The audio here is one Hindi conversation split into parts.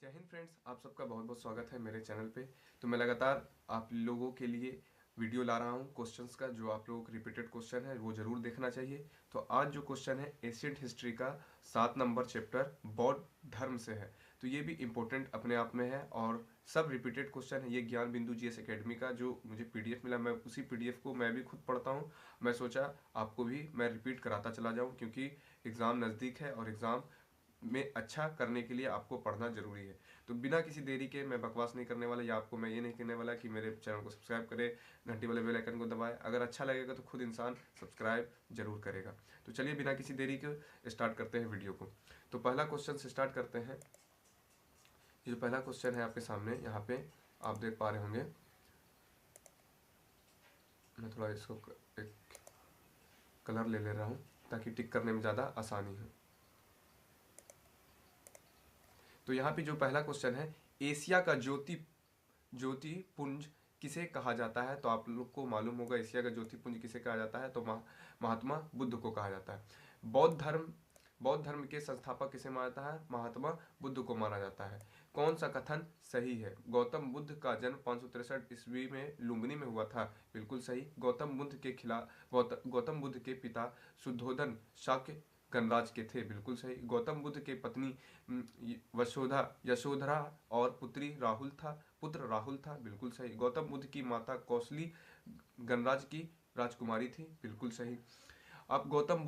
जय हिंद फ्रेंड्स, आप सबका बहुत बहुत स्वागत है मेरे चैनल पे। तो मैं लगातार आप लोगों के लिए वीडियो ला रहा हूँ क्वेश्चंस का। जो आप लोगों को रिपीटेड क्वेश्चन है वो जरूर देखना चाहिए। तो आज जो क्वेश्चन है एशियंट हिस्ट्री का 7 नंबर चैप्टर बौद्ध धर्म से है। तो ये भी इम्पोर्टेंट अपने आप में है और सब रिपीटेड क्वेश्चन है। ये ज्ञान बिंदु जीएस एकेडमी का जो मुझे पीडीएफ मिला, मैं उसी पीडीएफ को मैं भी खुद पढ़ता हूँ। मैं सोचा आपको भी मैं रिपीट कराता चला जाऊँ, क्योंकि एग्ज़ाम नज़दीक है और एग्ज़ाम में अच्छा करने के लिए आपको पढ़ना जरूरी है। तो बिना किसी देरी के मैं बकवास नहीं करने वाला, या आपको मैं ये नहीं कहने वाला कि मेरे चैनल को सब्सक्राइब करें, घंटी वाले बेल आइकन को दबाएं। अगर अच्छा लगेगा तो खुद इंसान सब्सक्राइब जरूर करेगा। तो चलिए बिना किसी देरी के स्टार्ट करते हैं वीडियो को। तो पहला क्वेश्चन से स्टार्ट करते हैं। ये जो पहला क्वेश्चन है आपके सामने यहाँ पे आप देख पा रहे होंगे। मैं थोड़ा इसको एक कलर ले रहा हूँ ताकि टिक करने में ज़्यादा आसानी हो। तो यहाँ पे जो पहला क्वेश्चन है, एशिया का ज्योति पुंज किसे कहा जाता है? तो आप लोग को मालूम होगा एशिया का ज्योति पुंज किसे कहा जाता है। तो महात्मा बुद्ध को कहा जाता है। बौद्ध धर्म के संस्थापक किसे माना जाता है? महात्मा बुद्ध को माना जाता है। कौन सा कथन सही है? गौतम बुद्ध का जन्म 563 ईस्वी में लुम्बिनी में हुआ था। बिल्कुल सही। गौतम बुद्ध के पिता शुद्धोधन शाक्य गणराज के थे। बिल्कुल सही। गौतम बुद्ध के पत्नी यशोधरा और पुत्र राहुल था। बिल्कुल सही। गौतम बुद्ध की माता कौशली गणराज की राजकुमारी थी। बिल्कुल सही। अब गौतम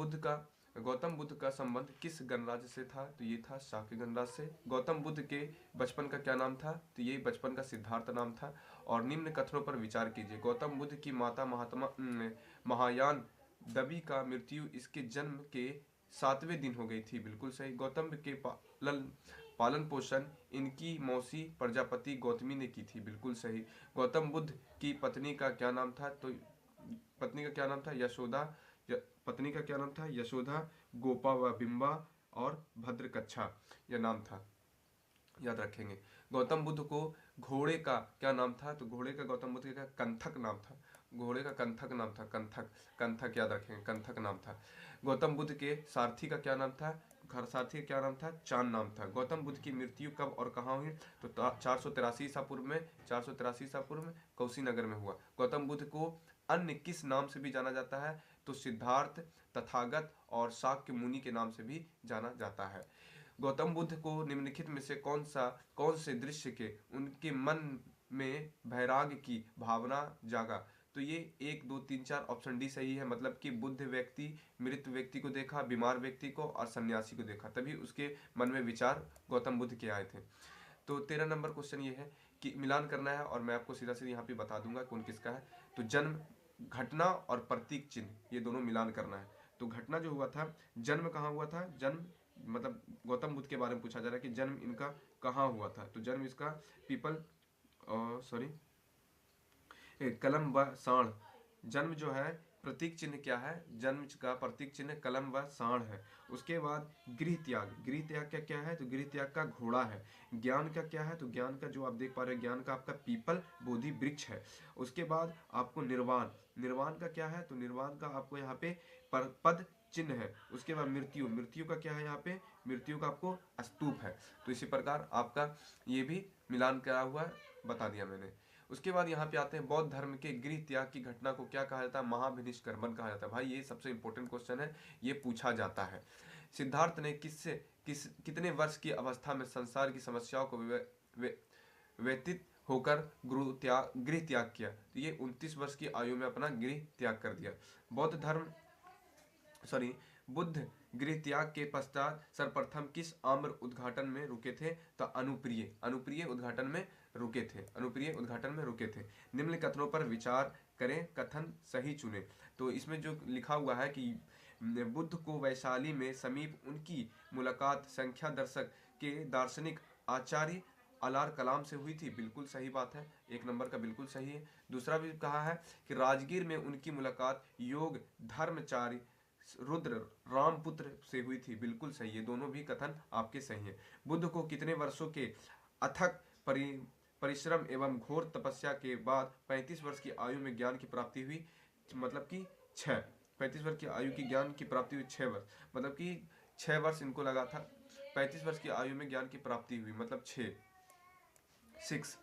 बुद्ध का संबंध किस गणराज्य से था? तो ये था शाक्य गणराज से। गौतम बुद्ध के बचपन का क्या नाम था? तो ये बचपन का सिद्धार्थ नाम था। और निम्न कथनों पर विचार कीजिए। गौतम बुद्ध की माता महायान दबी का मृत्यु इसके जन्म के 7वें दिन हो गई थी। बिल्कुल सही। गौतम के पालन पोषण इनकी मौसी प्रजापति गौतमी ने की थी। बिल्कुल सही। गौतम बुद्ध की पत्नी का क्या नाम था? तो पत्नी का क्या नाम था? पत्नी का क्या नाम था? यशोदा, गोपा व बिंबा और भद्रकच्छा यह नाम था। याद रखेंगे। गौतम बुद्ध को घोड़े का क्या नाम था? तो घोड़े का गौतम बुद्ध का कंथक नाम था। घोड़े का कंथक नाम था। कंथक याद रखेंगे, कंथक नाम था। गौतम बुद्ध के सारथी का क्या नाम था? घर सारथी का क्या नाम था? चांद नाम था। गौतम बुद्ध की मृत्यु कब और कहाँ हुई? तो 483 ईसा पूर्व में कौशीनगर में हुआ। गौतम बुद्ध को अन्य किस नाम से भी जाना जाता है? तो सिद्धार्थ, तथागत और शाक्य मुनि के नाम से भी जाना जाता है। गौतम बुद्ध को निम्नलिखित में से कौन से दृश्य के उनके मन में वैराग्य की भावना जागा? तो ये 1 2 3 4 ऑप्शन डी सही है। मतलब कि बुद्ध व्यक्ति मृत व्यक्ति को देखा, बीमार व्यक्ति को और सन्यासी को देखा, तभी उसके मन में विचार गौतम बुद्ध के आए थे। तो 13 नंबर क्वेश्चन ये है कि मिलान करना है और मैं आपको सीधा सीधा यहाँ पे बता दूंगा कौन किसका है। तो जन्म, घटना और प्रतीक चिन्ह, ये दोनों मिलान करना है। तो घटना जो हुआ था, जन्म कहाँ हुआ था? जन्म मतलब गौतम बुद्ध के बारे में पूछा जा रहा है कि जन्म इनका कहाँ हुआ था। तो जन्म इसका पीपल सॉरी कलम व साण। जन्म जो है प्रतीक चिन्ह क्या है? जन्म का प्रतीक चिन्ह कलम व साण है। उसके बाद गृह त्याग का क्या है? तो गृह त्याग का घोड़ा है। ज्ञान का क्या है? तो ज्ञान का जो आप देख पा रहे हैं, ज्ञान का आपका पीपल बोधि वृक्ष है। उसके बाद आपको निर्वाण का क्या है? तो निर्वाण का आपको यहाँ पे पद चिन्ह है। उसके बाद मृत्यु का क्या है? यहाँ पे मृत्यु का आपको स्तूप है। तो इसी प्रकार आपका ये भी मिलान करा हुआ बता दिया मैंने। उसके बाद यहाँ पे आते हैं बौद्ध धर्म के गृह त्याग की घटना को क्या कहा जाता है? महाभिनिष्क्रमण कहा जाता है। भाई ये सबसे इंपॉर्टेंट क्वेश्चन है, ये पूछा जाता है। सिद्धार्थ ने कितने वर्ष की अवस्था में संसार की समस्याओं को व्यतीत होकर गृह त्याग किया? तो ये 29 वर्ष की आयु में अपना गृह त्याग कर दिया। बुद्ध गृह त्याग के पश्चात सर्वप्रथम किस आम्र उद्घाटन में रुके थे? तो अनुप्रिय उद्घाटन में रुके थे। निम्न कथनों पर विचार करें, कथन सही चुने। तो इसमें जो लिखा हुआ है कि बुद्ध को वैशाली में समीप उनकी मुलाकात संख्या दर्शक के दार्शनिक आचार्य अलार कलाम से हुई थी। बिल्कुल सही बात है, 1 नंबर का बिल्कुल सही है। दूसरा भी कहा है कि राजगीर में उनकी मुलाकात योग धर्मचारी रुद्र रामपुत्र से हुई थी। बिल्कुल सही है, दोनों भी कथन आपके सही हैं। बुद्ध को कितने वर्षों के अथक परिश्रम एवं घोर तपस्या के बाद 35 वर्ष की आयु में ज्ञान की प्राप्ति हुई? मतलब कि 6। 35 वर्ष की आयु की ज्ञान की प्राप्ति हुई 6 वर्ष, मतलब कि 6 वर्ष इनको लगा था 35 वर्ष की आयु में ज्ञान की प्राप्ति हुई, मतलब 6।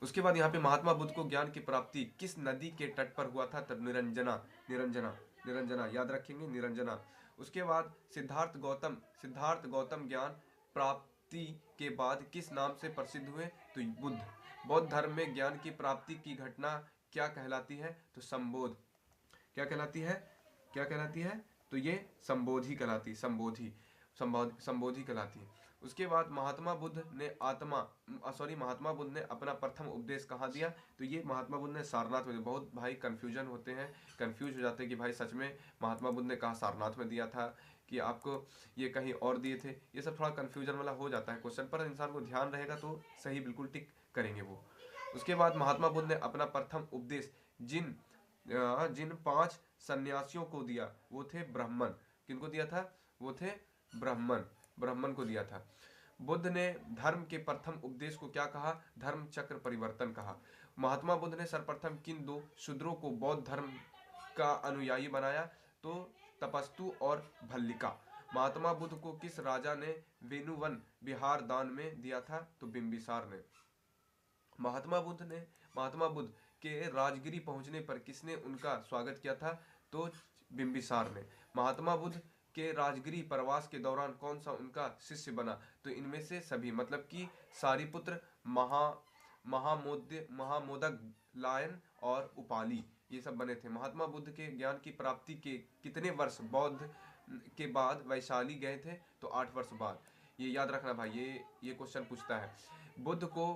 उसके बाद यहाँ पे महात्मा बुद्ध को ज्ञान की प्राप्ति किस नदी के तट पर हुआ था? तब निरंजना, निरंजना, निरंजना याद रखेंगे, निरंजना। उसके बाद सिद्धार्थ गौतम ज्ञान प्राप्ति के बाद किस नाम से प्रसिद्ध हुए? तो बुद्ध। बौद्ध धर्म में ज्ञान की प्राप्ति की घटना क्या कहलाती है? तो संबोध। क्या कहलाती है? क्या कहलाती है? तो ये संबोधि कहलाती है, संबोधि कहलाती है। उसके बाद महात्मा बुद्ध ने महात्मा बुद्ध ने अपना प्रथम उपदेश कहाँ दिया? तो ये महात्मा बुद्ध ने सारनाथ में। बहुत भाई कंफ्यूजन होते हैं, कंफ्यूज हो जाते हैं कि भाई सच में महात्मा बुद्ध ने कहा सारनाथ में दिया था कि आपको ये कहीं और दिए थे? ये सब थोड़ा कंफ्यूजन वाला हो जाता है क्वेश्चन, पर इंसान को ध्यान रहेगा तो सही बिल्कुल टिक करेंगे वो। उसके बाद महात्मा बुद्ध ने अपना प्रथम उपदेश जिन 5 सन्यासियों को दिया वो थे ब्राह्मण। किनको दिया था? वो थे ब्राह्मण को दिया था। बुद्ध ने धर्म के प्रथम उपदेश को क्या कहा? धर्म चक्र परिवर्तन कहा। महात्मा बुद्ध ने सर्वप्रथम किन 2 शूद्रों को बौद्ध धर्म का अनुयायी बनाया? तो तपस्तु और भल्लिका। महात्मा बुद्ध को किस राजा ने वेणुवन विहार दान में दिया था? तो बिंबिसार ने। महात्मा बुद्ध के राजगिरी पहुंचने पर किसने उनका स्वागत किया था? तो बिंबिसार ने। महात्मा बुद्ध के राजगिरी प्रवास के दौरान कौन सा उनका शिष्य बना? तो इनमें से सभी, मतलब कि सारिपुत्र, महामोदक लायन और उपाली, ये सब बने थे। महात्मा बुद्ध के ज्ञान की प्राप्ति के कितने वर्ष बौद्ध के बाद वैशाली गए थे? तो 8 वर्ष बाद। ये याद रखना भाई, ये क्वेश्चन पूछता है। बुद्ध को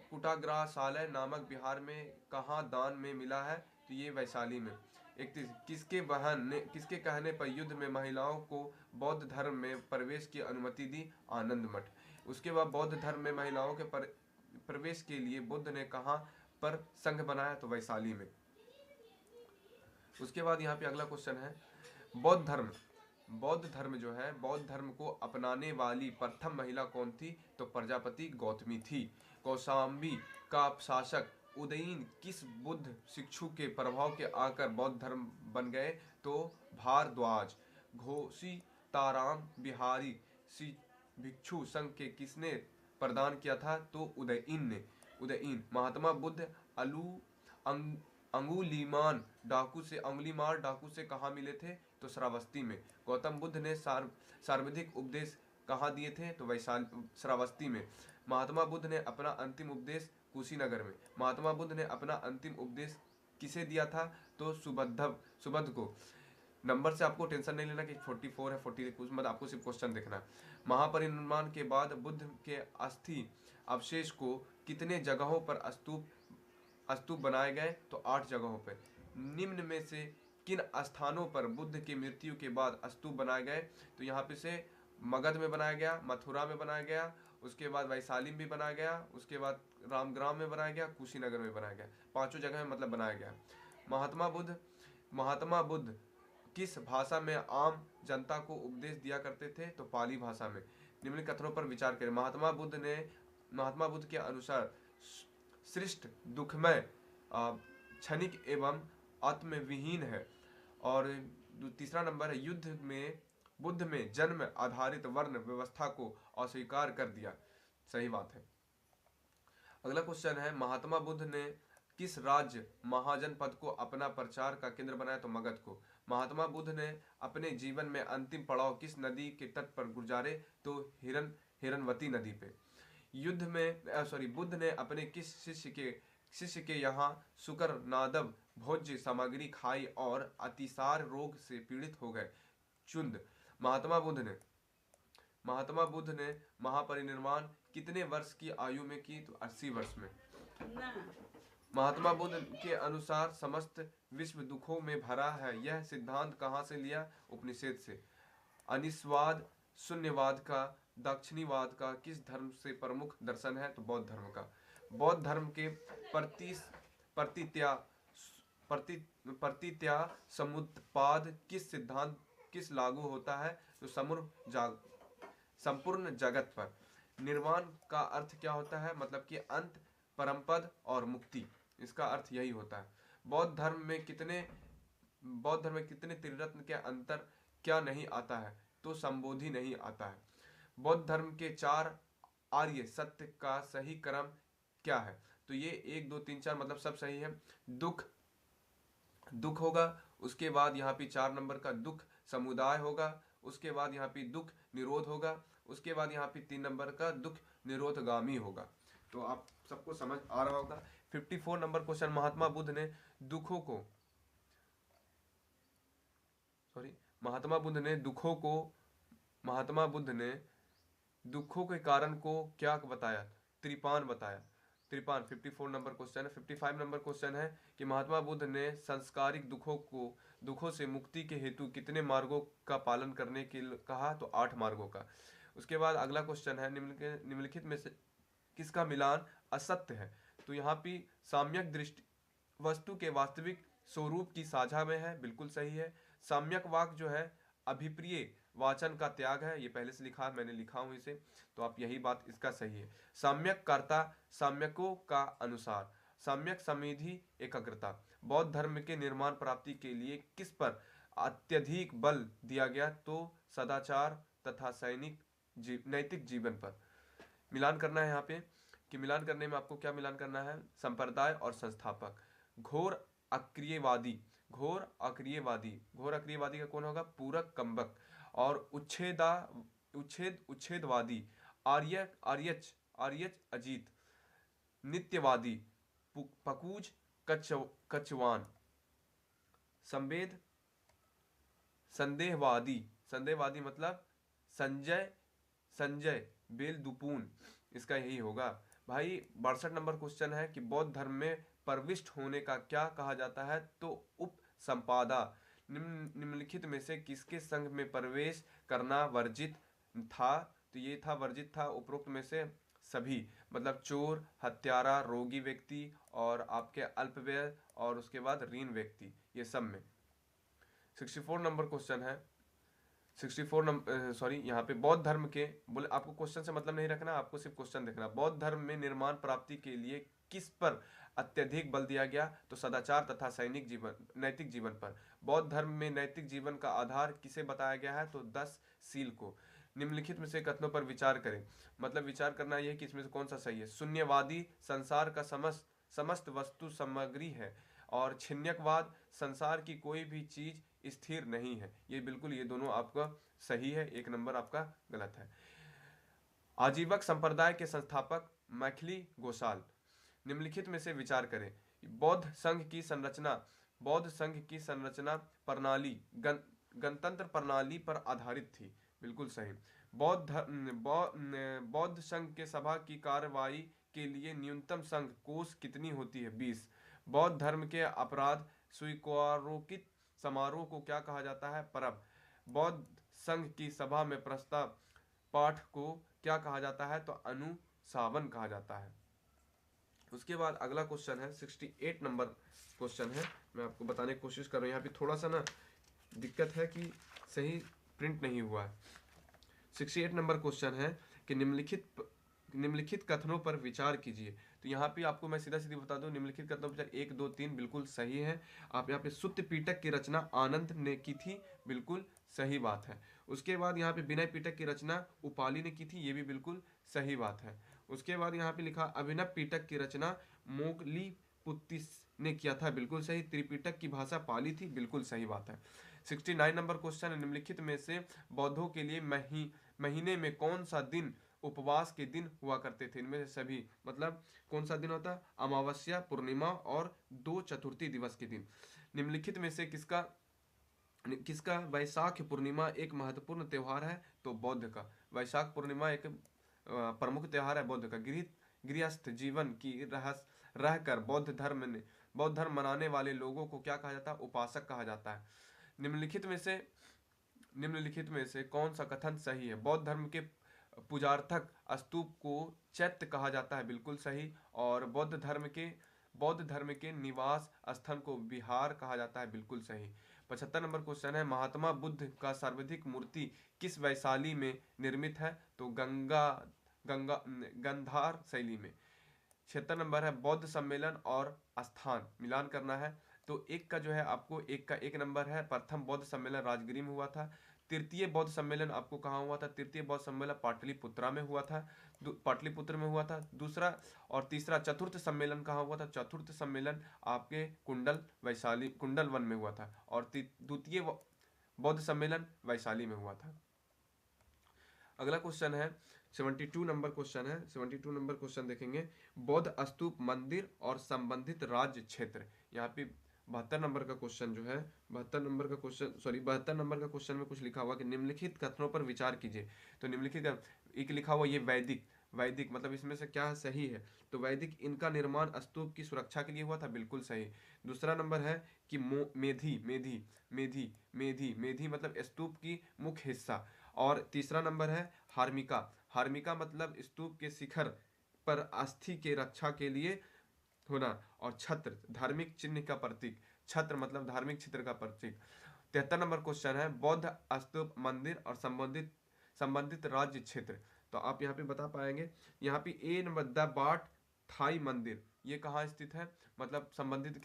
कुटाग्रासालय नामक बिहार में कहाँ दान में मिला है? तो ये वैशाली में। 31 किसके कहने पर युद्ध में महिलाओं को बौद्ध धर्म में प्रवेश की अनुमति दी? आनंद मठ। उसके बाद बौद्ध धर्म में महिलाओं के प्रवेश के लिए बुद्ध ने कहाँ पर संघ बनाया? तो वैशाली में। उसके बाद यहाँ पे अगला क्वेश्चन है, बौद्ध धर्म को अपनाने वाली प्रथम महिला कौन थी? तो प्रजापति गौतमी थी। कौशाम्बी का शासक उदयीन किस बुद्ध शिक्षु के प्रभाव के आकर बौद्ध धर्म बन गए? तो भारद्वाज। घोषिताराम बिहारी भिक्षु संघ के किसने प्रदान किया था? तो उदयीन। महात्मा बुद्ध अंगुलीमाल डाकू से कहाँ मिले थे? तो श्रावस्ती में। गौतम बुद्ध ने सर्वाधिक उपदेश कहाँ दिए थे? तो श्रावस्ती में। महात्मा बुद्ध ने अपना अंतिम उपदेश कुशीनगर में। महात्मा बुद्ध ने अपना अंतिम उपदेश किसे दिया था? तो सुबुद्ध को। नंबर से आपको टेंशन नहीं लेना कि 44 है 40 कुछ मत, आपको सिर्फ क्वेश्चन देखना। महापरिनिर्वाण के बाद बुद्ध के अस्थि अवशेष को कितने जगहों पर स्तूप बनाए गए? तो 8 जगहों पर। निम्न में से किन स्थानों पर बुद्ध की मृत्यु के बाद स्तूप बनाए गए? तो यहाँ पे से मगध में बनाया गया, मथुरा में बनाया गया, उसके बाद वैशाली में भी बनाया गया, उसके बाद रामग्राम में बनाया गया, कुशीनगर में बनाया गया। 5 जगह में मतलब बनाया गया। महात्मा बुद्ध किस भाषा में आम जनता को उपदेश दिया करते थे? तो पाली भाषा में। निम्न कथनों पर विचार करें। महात्मा बुद्ध के अनुसार सृष्टि दुखमय, क्षणिक एवं आत्मविहीन है। और तीसरा नंबर है, बुद्ध में जन्म आधारित वर्ण व्यवस्था को अस्वीकार कर दिया। सही बात है। अगला क्वेश्चन है, महात्मा बुद्ध ने किस राज्य महाजनपद को अपना प्रचार का केंद्र बनाया? तो मगध को। महात्मा बुद्ध ने अपने जीवन में अंतिम पड़ाव किस नदी के तट पर गुजारे? तो हिरनवती नदी पे। बुद्ध ने अपने किस शिष्य के यहाँ शुकर नादव भोज्य सामग्री खाई और अतिसार रोग से पीड़ित हो गए? चुंद। महात्मा बुद्ध ने महापरिनिर्वाण कितने वर्ष की आयु में की? तो 80 वर्ष में। महात्मा बुद्ध के अनुसार समस्त विश्व दुखों में भरा है, यह सिद्धांत कहाँ से लिया? उपनिषद से। अनिश्वाद शून्यवाद का दक्षिणीवाद का किस धर्म से प्रमुख दर्शन है? तो बौद्ध धर्म का। बौद्ध धर्म के प्रतित्या समुत्पाद किस सिद्धांत किस लागू होता है? तो संपूर्ण जगत पर। निर्वाण का अर्थ क्या होता है? मतलब कि अंत, परमपद और मुक्ति, इसका अर्थ यही होता है। बौद्ध धर्म में कितने त्रिरत्न के अंतर क्या नहीं आता है? तो संबोधि नहीं आता है। बौद्ध धर्म के 4 आर्य सत्य का सही क्रम क्या है? तो ये 1 2 3 4 मतलब सब सही है। दुख, दुख होगा, उसके बाद यहाँ पे 4 नंबर का दुख समुदाय होगा, उसके बाद यहाँ पे दुख निरोध होगा, उसके बाद यहाँ पे 3 नंबर का दुख निरोधगामी होगा। तो आप सबको समझ आ रहा होगा। 54 नंबर क्वेश्चन, महात्मा बुद्ध ने दुखों को सॉरी महात्मा बुद्ध ने दुखों को महात्मा बुद्ध ने दुखों के कारण को क्या बताया? त्रिपान बताया। त्रिपान 54 नंबर क्वेश्चन है। 55 नंबर क्वेश्चन है कि महात्मा बुद्ध ने सांसारिक दुखों से मुक्ति के हेतु कितने मार्गों का पालन करने के लिए कहा? तो 8 मार्गों का। उसके बाद अगला क्वेश्चन है, निम्नलिखित में से किसका मिलान असत्य है? तो यहाँ पे साम्यक दृष्टि वस्तु के वास्तविक स्वरूप की साझा में है, बिल्कुल सही है। साम्यक वाक जो है अभिप्रिय वाचन का त्याग है, ये पहले से लिखा, मैंने लिखा हूं इसे, तो आप यही बात इसका सही है। साम्यक कर्ता साम्यकों का अनुसार, साम्यक समिधि एकाग्रता। बौद्ध धर्म के निर्माण प्राप्ति के लिए किस पर अत्यधिक बल दिया गया? तो सदाचार तथा नैतिक जीवन पर। मिलान करना है यहाँ पे कि मिलान करने में आपको क्या मिलान करना है? संप्रदाय और संस्थापक। घोर अक्रियवादी, घोर अक्रियवादी का कौन होगा? पूरक कम्बक। और उच्छेदवादी आर्यच अजीत। नित्यवादी पकूज कचवान। संवेद संदेहवादी मतलब संजय बेलदुपून, इसका यही होगा। भाई 62 नंबर क्वेश्चन है कि बौद्ध धर्म में प्रविष्ट होने का क्या कहा जाता है? तो उपसंपादा। निम्नलिखित में से किसके संघ में प्रवेश करना वर्जित था? तो ये था वर्जित था उपरोक्त में से सभी, मतलब चोर, हत्यारा, रोगी व्यक्ति और आपके अल्पव्यय और उसके बाद ऋण व्यक्ति, ये सब में। 64 नंबर क्वेश्चन है, 64 नंबर यहाँ पे बौद्ध धर्म के बोले, आपको क्वेश्चन से मतलब नहीं रखना, आपको सिर्फ क्वेश्चन देखना। बौद्ध धर्म में निर्माण प्राप्ति के लिए किस पर अत्यधिक बल दिया गया? तो सदाचार तथा नैतिक जीवन पर। बौद्ध धर्म में नैतिक जीवन का आधार किसे बताया गया है? तो 10 शील को। निम्नलिखित में से कथनों पर विचार करें, मतलब विचार करना यह कि इसमें से कौन सा सही है। शून्यवादी संसार का समस्त वस्तु सामग्री है, और छिन्नकवाद संसार की कोई भी चीज स्थिर नहीं है। ये बिल्कुल, ये दोनों आपका सही है, 1 नंबर आपका गलत है। आजीवक संप्रदाय के संस्थापक मैथिली गोसाल। निम्नलिखित में से विचार करें। बौद्ध संघ की संरचना प्रणाली गणतंत्र प्रणाली पर आधारित थी, बिल्कुल सही। बौद्ध संघ के सभा की कार्रवाई के लिए न्यूनतम संघ कोष कितनी होती है? 20। बौद्ध धर्म के अपराध स्वीकारोचित समारोह को क्या कहा जाता है? परब। बौद्ध संघ की सभा में प्रस्ताव पाठ को क्या कहा जाता है? तो अनुशासन कहा जाता है। उसके बाद अगला क्वेश्चन है, 68 नंबर क्वेश्चन है, मैं आपको बताने की कोशिश कर रहा हूँ। यहाँ पे थोड़ा सा ना दिक्कत है कि सही प्रिंट नहीं हुआ है। 68 नंबर क्वेश्चन है कि निम्नलिखित कथनों पर विचार कीजिए। तो यहाँ पे आपको मैं सीधा बता दूं, निम्नलिखित कथनों पर 1 2 3 बिल्कुल सही है। आप यहाँ पे सुत्त पीटक की रचना आनंद ने की थी, बिल्कुल सही बात है। उसके बाद यहाँ पे विनय पीटक की रचना उपाली ने की थी, ये भी बिल्कुल सही बात है। उसके बाद यहाँ पे लिखा अभिनव पीटक की रचना मोगली पुत्तिस ने किया था, बिल्कुल सही। त्रिपिटक की भाषा पाली थी, बिल्कुल सही बात है। 69 नंबर क्वेश्चन है, निम्नलिखित में से बौद्धों के लिए महीने में कौन सा दिन उपवास के दिन हुआ करते थे? इनमें से सभी, मतलब कौन सा दिन होता? अमावस्या, पूर्णिमा और 2 चतुर्थी दिवस के दिन। निम्नलिखित में से किसका वैशाख पूर्णिमा एक महत्वपूर्ण त्योहार है? तो बौद्ध का। वैशाख पूर्णिमा एक प्रमुख त्योहार है बौद्ध का। गृहस्थ जीवन की रहकर बौद्ध धर्म मनाने वाले लोगों को क्या कहा जाता है? उपासक कहा जाता है। निम्नलिखित में से कौन सा कथन सही है? बौद्ध धर्म के पूजार्थक स्तूप को चैत्य कहा जाता है, बिल्कुल सही। और बौद्ध धर्म के निवास स्थल को विहार कहा जाता है, बिल्कुल सही। 75 नंबर क्वेश्चन है, महात्मा बुद्ध का सर्वाधिक मूर्ति किस वैशाली में निर्मित है? तो गंधार शैली में। 76 नंबर है, बौद्ध सम्मेलन और स्थान मिलान करना है। तो एक का जो है आपको एक का 1 नंबर है, प्रथम बौद्ध सम्मेलन राजगिरी में हुआ था। तृतीय बौद्ध सम्मेलन आपको कहाँ हुआ था? तृतीय बौद्ध सम्मेलन पाटलिपुत्रा में हुआ था, पाटलिपुत्र में हुआ था। दूसरा और तीसरा चतुर्थ सम्मेलन कहाँ हुआ था? चतुर्थ सम्मेलन आपके कुंडल वैशाली कुंडल वन में हुआ था। और द्वितीय बौद्ध सम्मेलन वैशाली में हुआ था। अगला क्वेश्चन है 72 नंबर क्वेश्चन है। 72 नंबर क्वेश्चन देखेंगे, बौद्ध स्तूप मंदिर और संबंधित राज्य क्षेत्र। यहाँ पे 72 नंबर का क्वेश्चन जो है, 72 नंबर का क्वेश्चन, सॉरी 72 नंबर का क्वेश्चन में कुछ लिखा हुआ कि निम्नलिखित कथनों पर विचार कीजिए। तो निम्नलिखित एक लिखा हुआ ये वैदिक, वैदिक मतलब इसमें से क्या सही है? तो वैदिक इनका निर्माण स्तूप की सुरक्षा के लिए हुआ था, बिल्कुल सही। दूसरा नंबर है कि मेधी मेधी मेधी मेधी मेधी मतलब स्तूप की मुख्य हिस्सा। और तीसरा नंबर है हार्मिका, हार्मिका मतलब स्तूप के शिखर पर अस्थि के रक्षा के लिए होना। और छत्र धार्मिक चिन्ह का प्रतीक, छत्र मतलब धार्मिक चित्र का प्रतीक। 73 नंबर क्वेश्चन है, बौद्ध स्तूप मंदिर और संबंधित संबंधित राज्य क्षेत्र। तो आप यहाँ पे बता पाएंगे, यहाँ पे ए नंबर द बाट थाई मंदिर, ये कहाँ स्थित है? मतलब संबंधित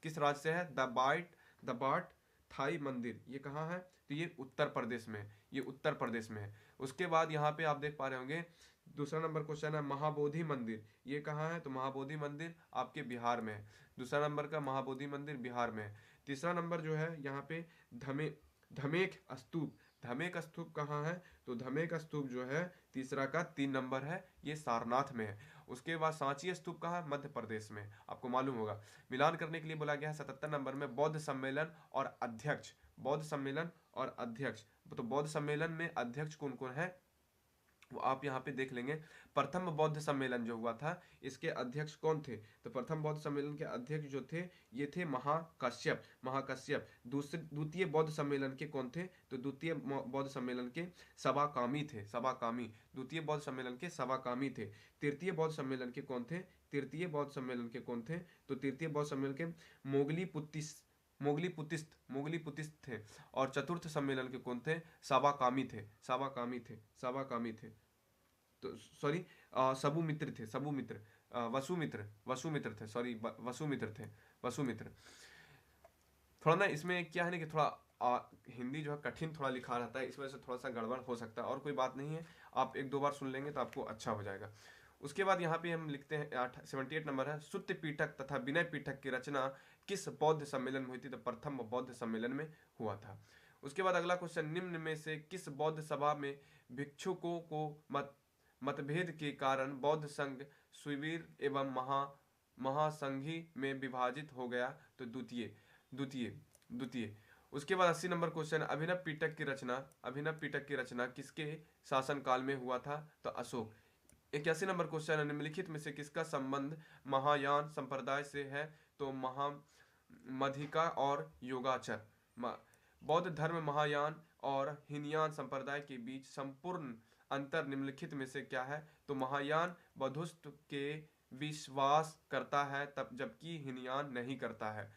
किस राज्य से है? द बाट थाई मंदिर ये कहाँ है? तो ये उत्तर प्रदेश में है, ये उत्तर प्रदेश में है। उसके बाद यहाँ पे आप देख पा रहे होंगे, दूसरा नंबर क्वेश्चन है महाबोधि मंदिर, ये कहाँ है? तो महाबोधि मंदिर आपके बिहार में है। दूसरा नंबर का महाबोधि मंदिर बिहार में है। तीसरा नंबर जो है यहाँ पे धमेक स्तूप, धमेक स्तूप कहाँ है? तो धमेक स्तूप जो है तीसरा का 3 नंबर है, ये सारनाथ में है। उसके बाद सांची स्तूप कहाँ है? मध्य प्रदेश में, आपको मालूम होगा। मिलान करने के लिए बोला गया है 77 नंबर में, बौद्ध सम्मेलन और अध्यक्ष, बौद्ध सम्मेलन और अध्यक्ष। तो बौद्ध सम्मेलन में अध्यक्ष कौन कौन है वो आप यहाँ पे देख लेंगे। प्रथम बौद्ध सम्मेलन जो हुआ था इसके अध्यक्ष कौन थे? तो प्रथम बौद्ध सम्मेलन के अध्यक्ष जो थे ये थे महाकश्यप, महाकश्यप। द्वितीय बौद्ध सम्मेलन के कौन थे? तो द्वितीय बौद्ध सम्मेलन के सवाकामी थे, सवाकामी। द्वितीय बौद्ध सम्मेलन के सवाकामी थे। तृतीय बौद्ध सम्मेलन के कौन थे? तृतीय बौद्ध सम्मेलन के कौन थे? तो तृतीय बौद्ध सम्मेलन के मोगली पुतिस्त थे। और चतुर्थ सम्मेलन के कौन थे? सवाकामी थे, सवाकामी थे, सवाकामी थे। तो सॉरी सबुमित्र थे, सबुमित्र, वसुमित्र, वसुमित्र थे, सॉरी वसुमित्र थे, वसुमित्र। थोड़ा ना इसमें क्या है ना कि थोड़ा हिंदी जो है कठिन थोड़ा लिखा रहता है, इस वजह से थोड़ा सा गड़बड़ हो सकता है, और कोई बात नहीं है। आप एक दो बार सुन लेंगे तो आपको अच्छा हो जाएगा। उसके बाद यहाँ पे हम लिखते हैं 78 नंबर है, सुत्त पीठक तथा विनय पीठक की रचना किस बौद्ध सम्मेलन में हुई थी? तो प्रथम बौद्ध सम्मेलन में हुआ था। उसके बाद अगला क्वेश्चन, निम्न में से किस बौद्ध सभा में भिक्षुकों को मतभेद के कारण बौद्ध संघ शिविर एवं महासंघी में विभाजित हो गया? तो द्वितीय द्वितीय द्वितीय। उसके बाद 80 नंबर क्वेश्चन, अभिनव पिटक की रचना, अभिनव पिटक की रचना किसके शासनकाल में हुआ था? तो अशोक। 81 नंबर क्वेश्चन, निम्नलिखित में से किसका संबंध महायान संप्रदाय से है? तो मधिका और योगाचर। बौद्ध धर्म महायान और हीनयान संप्रदाय के बीच संपूर्ण अंतर निम्नलिखित में से क्या है? तो महायान बौद्धत्व के विश्वास करता है तब, जबकि हीनयान नहीं करता है।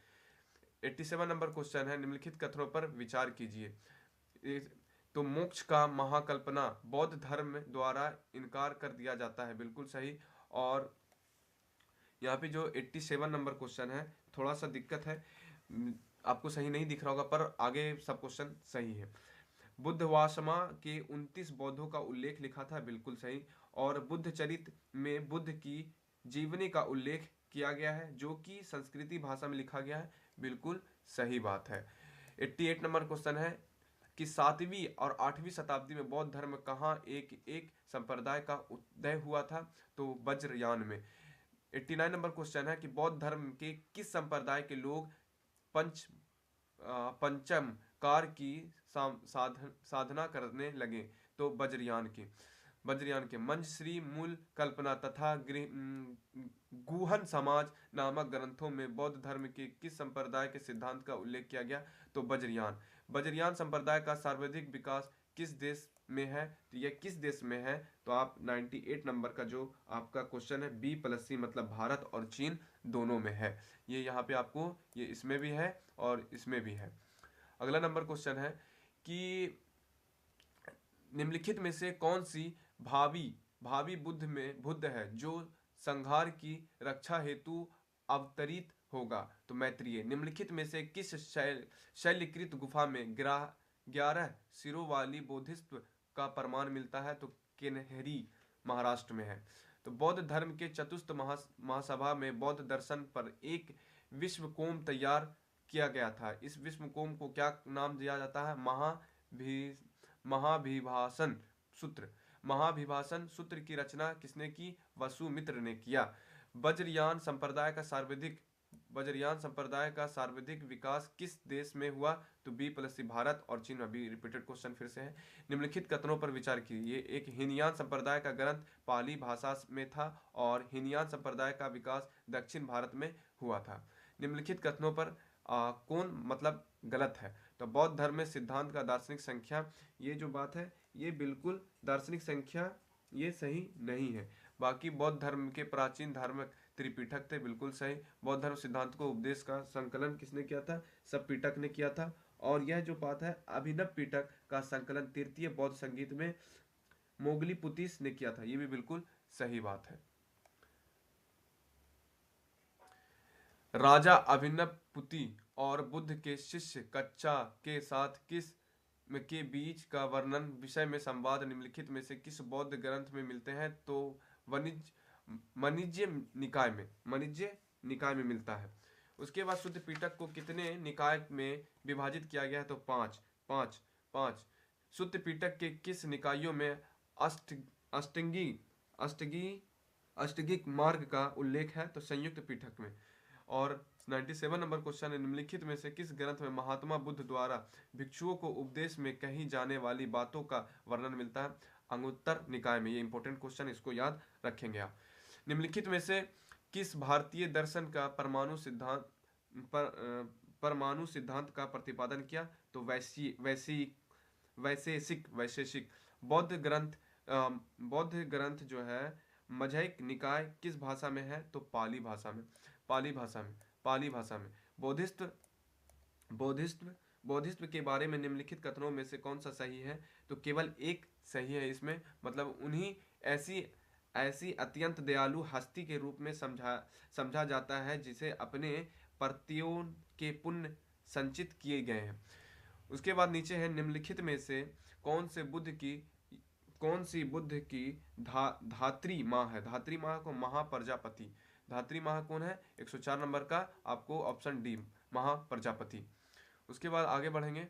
87 नंबर क्वेश्चन है, निम्नलिखित कथनों पर विचार कीजिए। तो मोक्ष का महाकल्पना बौद्ध धर्म द्वारा इनकार कर दिया जाता है, बिल्कुल सही। और यहाँ पे जो 87 नंबर क्वेश्चन है थोड़ा सा दिक्कत है, आपको सही नहीं दिख रहा होगा, पर आगे सब क्वेश्चन सही है। बुद्धवासमा के 29 बौद्धों का उल्लेख लिखा था, बिल्कुल सही। और बुद्ध चरित में बुद्ध की जीवनी का उल्लेख किया गया है, जो कि संस्कृति भाषा में लिखा गया है, बिल्कुल सही बात है। 88 नंबर क्वेश्चन है कि 7वीं और 8वीं शताब्दी में बौद्ध धर्म कहाँ एक एक संप्रदाय का उदय हुआ था? तो वज्रयान में। 89 नंबर क्वेश्चन है कि बौद्ध धर्म के किस संप्रदाय के लोग पंचम कार की साधना करने लगे? तो वज्रयान के मंजश्री, मूल कल्पना तथा गुहन समाज नामक ग्रंथों में बौद्ध धर्म के किस संप्रदाय के सिद्धांत का उल्लेख किया गया? तो वज्रयान संप्रदाय का सर्वाधिक विकास किस देश में है? तो यह किस देश में है? तो आप 98 नंबर का जो आपका क्वेश्चन है B+C मतलब भारत और चीन दोनों में है। ये यहाँ पे आपको ये इसमें भी है और इसमें भी है। अगला नंबर क्वेश्चन है कि निम्नलिखित में से कौन सी भावी बुद्ध है जो संहार की रक्षा हेतु अवतरित होगा? तो मैत्रेय। निम्नलिखित में से किस शैलकृत गुफा में 11 सिरों वाली बोधिसत्व का प्रमाण मिलता है? तो किन्हरी महाराष्ट्र में है। तो बौद्ध धर्म के चतुर्थ महासभा में बौद्ध दर्शन पर एक विश्वकोश तैयार किया गया था। इस विश्वकोश को क्या नाम दिया जाता है? महाभिभाषण सूत्र। महाभिभाषण सूत्र की रचना किसने की? वसुमित्र ने किया। वज्रयान संप्रदाय का सर्वाधिक वज्रयान संप्रदाय का सर्वाधिक विकास किस देश में हुआ? तो बी प्लस सी, भारत और चीन। अभी रिपीटेड क्वेश्चन फिर से है। निम्नलिखित कथनों पर विचार कीजिए। एक, हीनयान संप्रदाय का ग्रंथ पाली भाषा में था और हीनयान संप्रदाय का विकास दक्षिण भारत में हुआ था। निम्नलिखित कथनों पर कौन मतलब गलत है? तो बौद्ध धर्म में सिद्धांत का दार्शनिक संख्या, ये जो बात है ये बिल्कुल दार्शनिक संख्या ये सही नहीं है। बाकी बौद्ध धर्म के प्राचीन धार्मिक त्रिपिटक थे, बिल्कुल सही। बौद्ध धर्म सिद्धांत को उपदेश का संकलन किसने किया था? सब पिटक ने किया था। और यह जो बात है अभिनव पिटक का संकलन तृतीय बौद्ध संगीत में मोगलीपुतीस ने किया था, ये भी बिल्कुल सही बात है। राजा अभिनवपुती और बुद्ध के शिष्य कच्छा के साथ किस के बीच का वर्णन विषय में संवाद निम्नलिखित में से किस बौद्ध ग्रंथ में मिलते हैं? तो वाणिज्य निकाय में मिलता है। उसके बाद शुद्ध पिटक को कितने निकाय में विभाजित किया गया है? तो पांच। शुद्ध पिटक के किस निकायों में अष्टगिक मार्ग का उल्लेख है? तो संयुक्त पिटक में। और 97 नंबर क्वेश्चन है, निम्नलिखित में से किस ग्रंथ में महात्मा बुद्ध द्वारा भिक्षुओं को उपदेश में कही जाने वाली बातों का वर्णन मिलता है? अंगुत्तर निकाय में। ये इंपॉर्टेंट क्वेश्चन, इसको याद रखेंगे आप। निम्नलिखित में से किस भारतीय दर्शन का परमाणु सिद्धांत का प्रतिपादन किया? तो वैशेषिक। बौद्ध ग्रंथ जो है मझैक निकाय किस भाषा में है? तो पाली भाषा में। बौद्धिस्त्व के बारे में निम्नलिखित कथनों में से कौन सा सही है? तो केवल एक सही है इसमें, मतलब उन्हीं ऐसी अत्यंत दयालु हस्ती के रूप में समझा जाता है जिसे अपने प्रतियों के पुण्य संचित किए गए हैं। उसके बाद नीचे है, निम्नलिखित में से कौन सी बुद्ध की धात्री माँ है? धात्री माँ को महाप्रजापति। धात्री माँ कौन है? 104 नंबर का आपको ऑप्शन डी, महाप्रजापति। उसके बाद आगे बढ़ेंगे।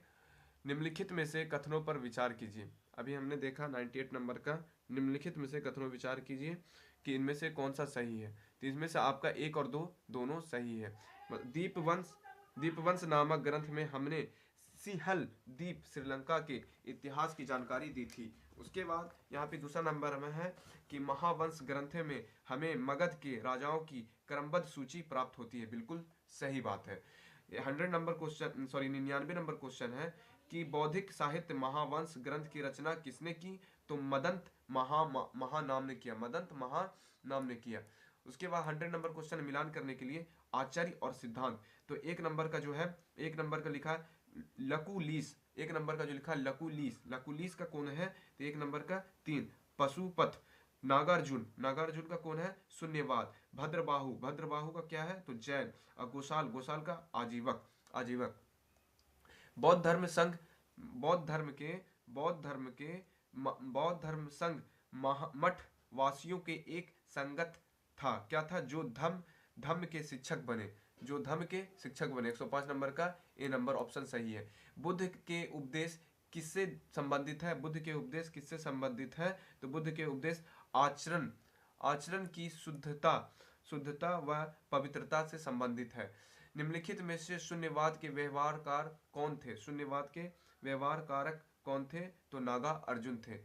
निम्नलिखित में से कथनों पर विचार कीजिए। अभी हमने देखा 98 नंबर का, निम्नलिखित में से कथनों विचार कीजिए कि इनमें से कौन सा सही है। तो इसमें से आपका 1 और 2 दोनों सही है। दीपवंश नामक ग्रंथ में हमने सिंहल द्वीप श्रीलंका के इतिहास की जानकारी दी थी। उसके बाद यहाँ पे दूसरा नंबर में है कि महावंश ग्रंथ में हमें मगध के राजाओं की क्रमबद्ध सूची प्राप्त होती है, बिल्कुल सही बात है। 99 नंबर क्वेश्चन है कि बौद्धिक साहित्य महावंश ग्रंथ की रचना किसने की? तो मदंत महानाम ने किया। उसके बाद 100 नंबर क्वेश्चन मिलान करने के लिए आचार्य और सिद्धांत। तो 1 नंबर का जो है, 1 नंबर का लिखा है लकुलीस, 1 नंबर का जो लिखा है लकुलीस का कौन है? तो 1 नंबर का 3 पशुपत। नागार्जुन का कौन है? शून्यवाद। भद्रबाहु का क्या है? तो जैन। और गोसाल का आजीवक। बौद्ध धर्म संघ मठ वासियों के एक संगत था, क्या था? जो धम्म के शिक्षक बने। 105 नंबर का ए नंबर ऑप्शन सही है। बुद्ध के उपदेश किससे संबंधित है? तो बुद्ध के उपदेश आचरण की शुद्धता व पवित्रता से संबंधित है। निम्नलिखित में से शून्यवाद के व्यवहारकार कौन थे? तो नागा अर्जुन थे।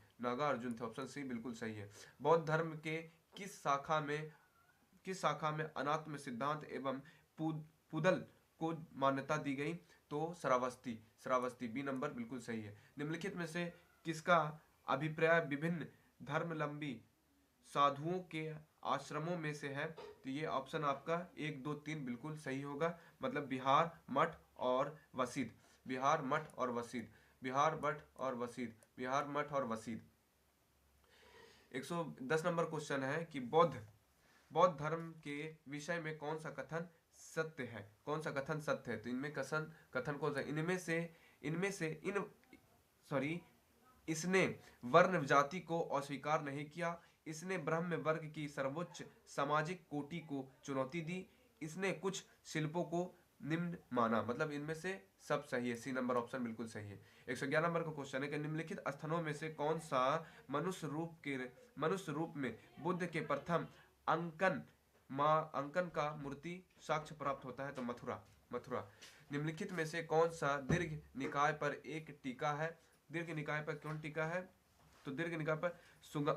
ऑप्शन सी बिल्कुल सही है। बौद्ध धर्म के किस शाखा में अनात्म सिद्धांत एवं पुदल को मान्यता दी गई? तो श्रावस्ती, बी नंबर बिल्कुल सही है। निम्नलिखित में से किसका अभिप्राय विभिन्न धर्मावलंबी साधुओं के आश्रमों में से है? तो ये ऑप्शन आपका 1, 2, 3 बिल्कुल सही होगा, मतलब बिहार मठ और वसीद। 110 नंबर क्वेश्चन है कि बौद्ध धर्म के विषय में कौन सा कथन सत्य है? तो इनमें कथन कौन सा? सॉरी इसने वर्ण जाति को अस्वीकार नहीं किया। इसने ब्राह्मण वर्ग की सर्वोच्च सामाजिक कोटि को चुनौती दी। इसने कुछ शिल्पों को निम्न माना। मतलब इनमें से सब सही है, सी नंबर ऑप्शन बिल्कुल सही है। 111 नंबर का क्वेश्चन है कि निम्नलिखित स्थानों में से कौन सा मनुष्य रूप में बुद्ध के प्रथम अंकन अंकन का मूर्ति साक्ष्य प्राप्त होता है? तो मथुरा। मथुरा। निम्नलिखित में से कौन सा दीर्घ निकाय पर एक टीका है? दीर्घ निकाय पर कौन टीका है? तो दीर्घ निकाय पर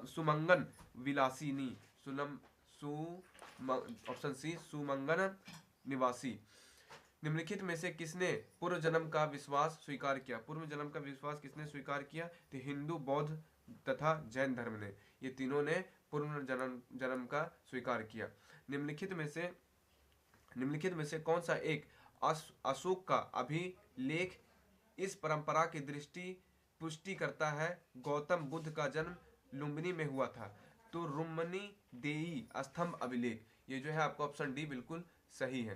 सुमंगन विलासिनी ऑप्शन सी सुमंगन निवासी। निम्नलिखित में से किसने पूर्व जन्म का विश्वास स्वीकार किया? पूर्व जन्म का विश्वास किसने स्वीकार किया? तो हिंदू, बौद्ध तथा जैन धर्म ने। ये तीनों ने पूर्व जन्म का स्वीकार किया। निम्नलिखित में से कौन सा एक अशोक का अभिलेख इस परंपरा की पुष्टि करता है? गौतम बुद्ध का जन्म लुम्बिनी में हुआ था। तो रुम्नी देई स्तंभ अभिलेख, ये जो है आपका ऑप्शन डी बिल्कुल सही है।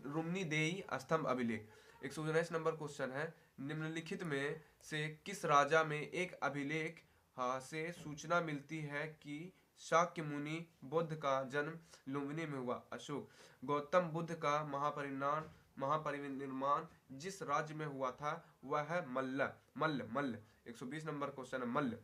रुम्नी देई स्तंभ अभिलेख। 119 नंबर क्वेश्चन है, निम्नलिखित में से किस राजा में एक अभिलेख से सूचना मिलती है कि शाक्य मुनि बुद्ध का जन्म लुम्बिनी में हुआ? अशोक। गौतम बुद्ध का महापरिनिर्वाण जिस राज्य में हुआ था वह है मल्ल। 120 नंबर क्वेश्चन है मल्ल।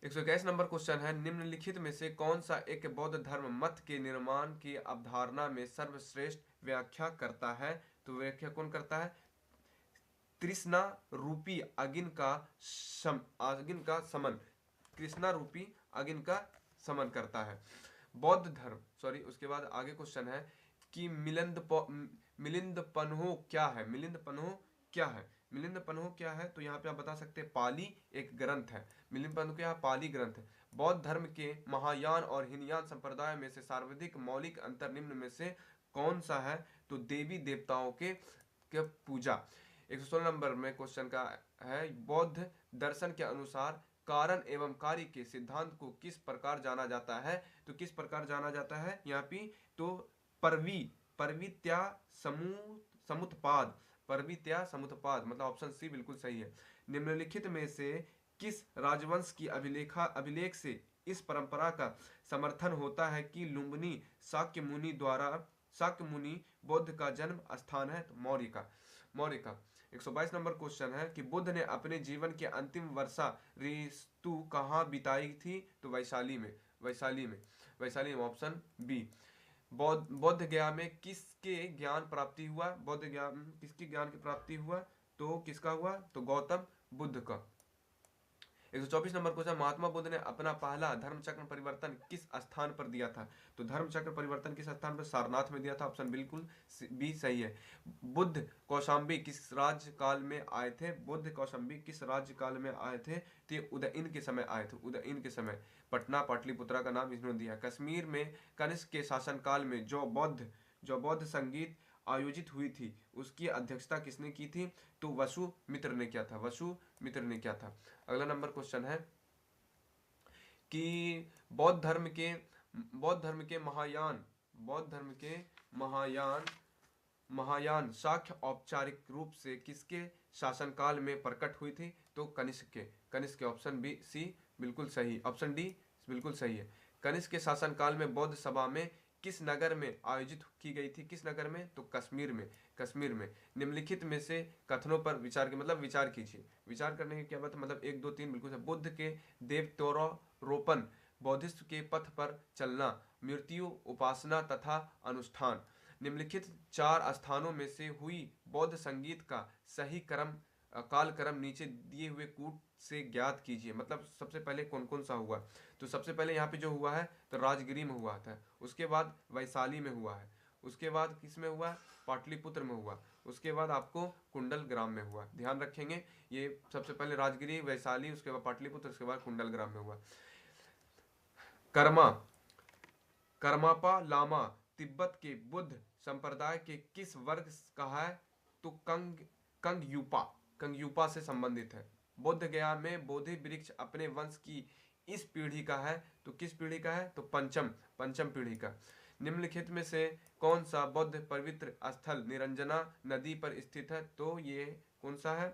121 नंबर क्वेश्चन है, निम्नलिखित में से कौन सा एक बौद्ध धर्म मत के निर्माण की अवधारणा में सर्वश्रेष्ठ व्याख्या करता है? तो व्याख्या कौन करता है? तृष्णा रूपी अग्नि का समन। कृष्णा रूपी अग्नि का समन करता है बौद्ध धर्म। सॉरी, उसके बाद आगे क्वेश्चन है कि मिलिंद क्या है? मिलिंद क्या है? तो यहाँ पे आप बता सकते हैं पाली एक ग्रंथ है। मिलिंद क्या है? पाली ग्रंथ है। बौद्ध धर्म के महायान और हीनयान संप्रदाय में से सर्वाधिक मौलिक अंतर निम्न में से कौन सा है? तो देवी देवताओं के पूजा। 116 नंबर में क्वेश्चन का है, बौद्ध दर्शन के अनुसार कारण एवं कार्य के सिद्धांत को किस प्रकार जाना जाता है? तो किस प्रकार जाना जाता है यहाँ पे? तो परवित्या समुत्पाद, मतलब ऑप्शन सी बिल्कुल सही है। निम्नलिखित में से किस राजवंश की अभिलेख से इस परंपरा का समर्थन होता है कि लुम्बिनी शाक्य मुनि बौद्ध का जन्म स्थान है? तो मौर्य का। 122 नंबर क्वेश्चन है कि बुद्ध ने अपने जीवन के अंतिम वर्षा ऋतु कहाँ बिताई थी? तो वैशाली में ऑप्शन बी। बौद्ध गया में किसके ज्ञान प्राप्ति हुआ? किसके ज्ञान की प्राप्ति हुआ? तो किसका हुआ? तो गौतम बुद्ध का। 124 नंबर क्वेश्चन, महात्मा बुद्ध ने अपना पहला धर्मचक्र परिवर्तन किस स्थान पर दिया था? तो धर्मचक्र परिवर्तन किस स्थान पर? सारनाथ में दिया था। ऑप्शन बिल्कुल बी सही है। बुद्ध कौशाम्बी किस राज्य काल में आए थे? तो ये उदयन के समय आए थे। पटना पाटलिपुत्रा का नाम इन्होंने दिया। कश्मीर में कनिष्क के शासनकाल में जो बौद्ध संगीत आयोजित हुई थी उसकी अध्यक्षता किसने की थी? तो वसुमित्र ने किया था। अगला नंबर क्वेश्चन है कि बौद्ध धर्म के महायान शाक्य औपचारिक रूप से किसके शासनकाल में प्रकट हुई थी? तो कनिष्क के। ऑप्शन बी सी बिल्कुल सही। ऑप्शन डी बिल्कुल सही है। कनिष्क के शासनकाल में बौद्ध सभा में किस नगर में आयोजित की गई थी? किस नगर में? तो कश्मीर में। निम्नलिखित में से कथनों पर विचार कीजिए। विचार करने की क्या बात है? मतलब 1 2 3 बिल्कुल है। बुद्ध के देवत्वरोपण, बौद्धिस्ट के पथ पर चलना, मृत्यु उपासना तथा अनुष्ठान। निम्नलिखित 4 स्थानों में से हुई बौद्ध संगीत का सही कालक्रम नीचे दिए हुए कूट से ज्ञात कीजिए। मतलब सबसे पहले कौन कौन सा हुआ? तो सबसे पहले यहाँ पे जो हुआ है तो राजगिरी में हुआ था, उसके बाद वैशाली में हुआ है, उसके बाद किस में हुआ? पाटलिपुत्र में हुआ, उसके बाद आपको कुंडल ग्राम में हुआ। ध्यान रखेंगे, ये सबसे पहले राजगिरी, वैशाली, उसके बाद पाटलिपुत्र, उसके बाद कुंडल ग्राम में हुआ। करमापा लामा तिब्बत के बुद्ध संप्रदाय के किस वर्ग का है? तो कंगयूपा से संबंधित है। बुद्ध गया में बोधि वृक्ष अपने वंश की इस पीढ़ी का है। तो किस पीढ़ी का है? तो पंचम पीढ़ी का। निम्नलिखित में से कौन सा बौद्ध पवित्र स्थल निरंजना नदी पर स्थित है? तो ये कौन सा है?